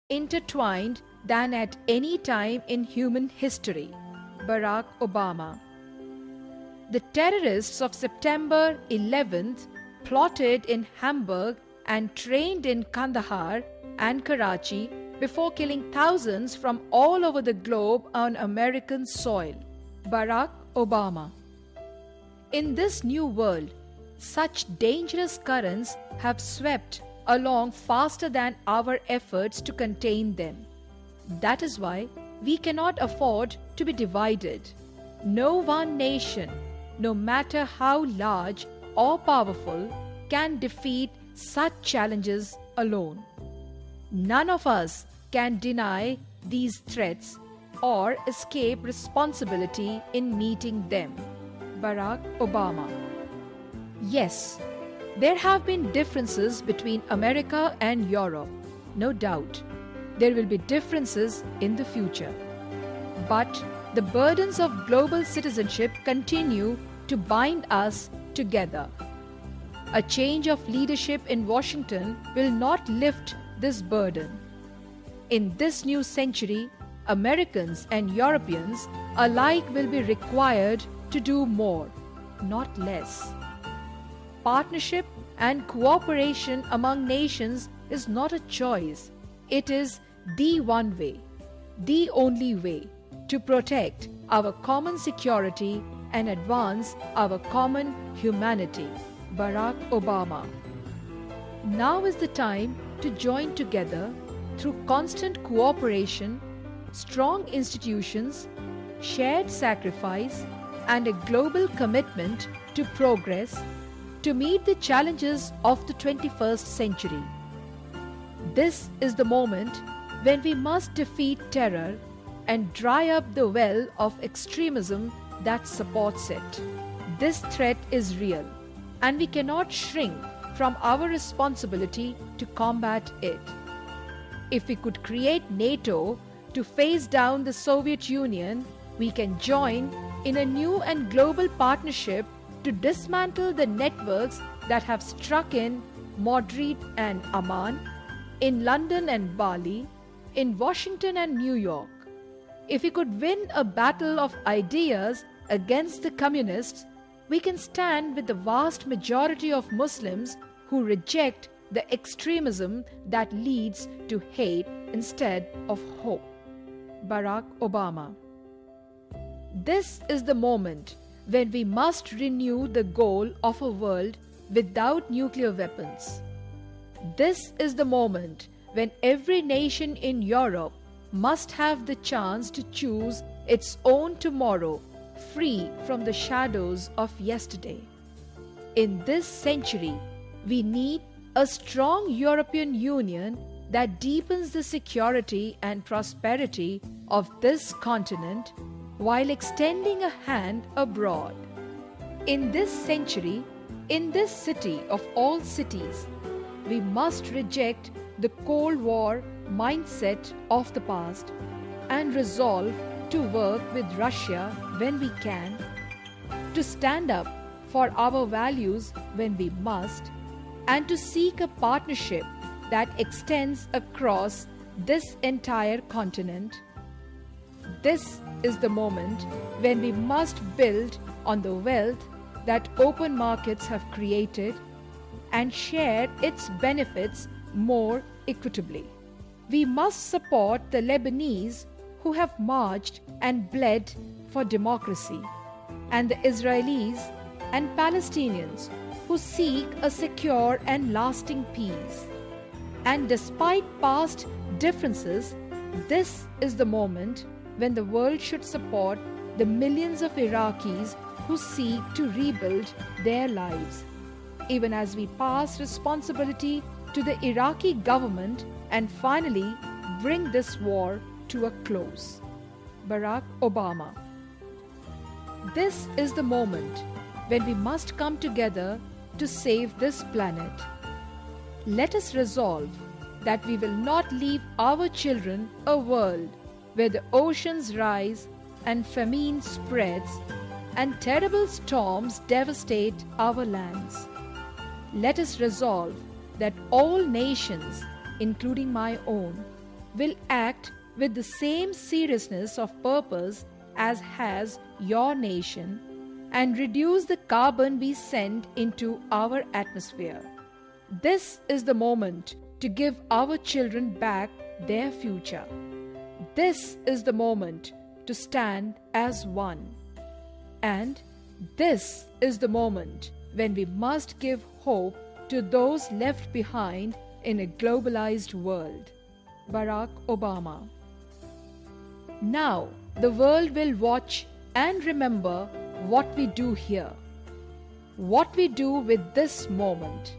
intertwined than at any time in human history. Barack Obama. The terrorists of September 11th plotted in Hamburg and trained in Kandahar and Karachi before killing thousands from all over the globe on American soil. Barack Obama. In this new world, such dangerous currents have swept along faster than our efforts to contain them. That is why we cannot afford to be divided. No one nation, no matter how large or powerful, can defeat such challenges alone. None of us can deny these threats or escape responsibility in meeting them. Barack Obama. Yes, there have been differences between America and Europe, no doubt. There will be differences in the future. But the burdens of global citizenship continue to bind us together. A change of leadership in Washington will not lift this burden. In this new century, Americans and Europeans alike will be required to do more, not less. Partnership and cooperation among nations is not a choice. It is the one way, the only way to protect our common security and advance our common humanity. Barack Obama. Now is the time to join together through constant cooperation, strong institutions, shared sacrifice, and a global commitment to progress to meet the challenges of the 21st century. This is the moment when we must defeat terror and dry up the well of extremism that supports it. This threat is real, and we cannot shrink from our responsibility to combat it. If we could create NATO to face down the Soviet Union, we can join in a new and global partnership to dismantle the networks that have struck in Madrid and Amman, in London and Bali, in Washington and New York. If we could win a battle of ideas against the communists, we can stand with the vast majority of Muslims who reject the extremism that leads to hate instead of hope. Barack Obama. This is the moment when we must renew the goal of a world without nuclear weapons. This is the moment when every nation in Europe must have the chance to choose its own tomorrow, free from the shadows of yesterday. In this century, we need a strong European Union that deepens the security and prosperity of this continent while extending a hand abroad. In this century, in this city of all cities, we must reject the Cold War mindset of the past and resolve to work with Russia when we can, to stand up for our values when we must, and to seek a partnership that extends across this entire continent. This is the moment when we must build on the wealth that open markets have created and share its benefits more equitably. We must support the Lebanese who have marched and bled for democracy, and the Israelis and Palestinians who seek a secure and lasting peace. And despite past differences, this is the moment when the world should support the millions of Iraqis who seek to rebuild their lives, even as we pass responsibility to the Iraqi government and finally bring this war to a close. Barack Obama. This is the moment when we must come together to save this planet. Let us resolve that we will not leave our children a world where the oceans rise and famine spreads and terrible storms devastate our lands. Let us resolve that all nations, including my own, will act with the same seriousness of purpose as has your nation and reduce the carbon we send into our atmosphere. This is the moment to give our children back their future. This is the moment to stand as one. And this is the moment when we must give hope to those left behind in a globalized world. Barack Obama. Now, the world will watch and remember what we do here, what we do with this moment.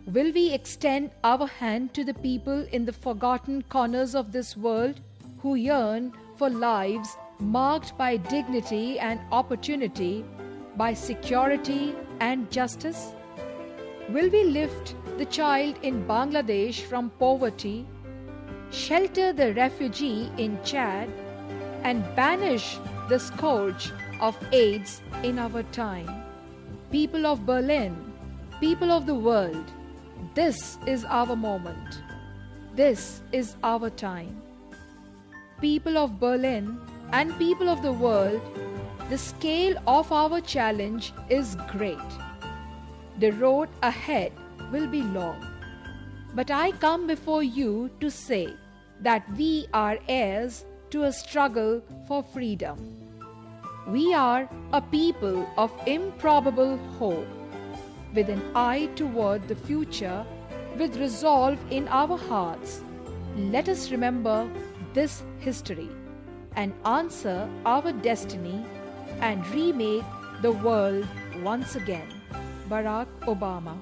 Will we extend our hand to the people in the forgotten corners of this world who yearn for lives marked by dignity and opportunity, by security and justice? Will we lift the child in Bangladesh from poverty, shelter the refugee in Chad, and banish the scourge of AIDS in our time? People of Berlin, people of the world, this is our moment. This is our time. People of Berlin and people of the world, the scale of our challenge is great. The road ahead will be long. But I come before you to say that we are heirs to a struggle for freedom. We are a people of improbable hope, with an eye toward the future, with resolve in our hearts. Let us remember this history and answer our destiny and remake the world once again. Barack Obama.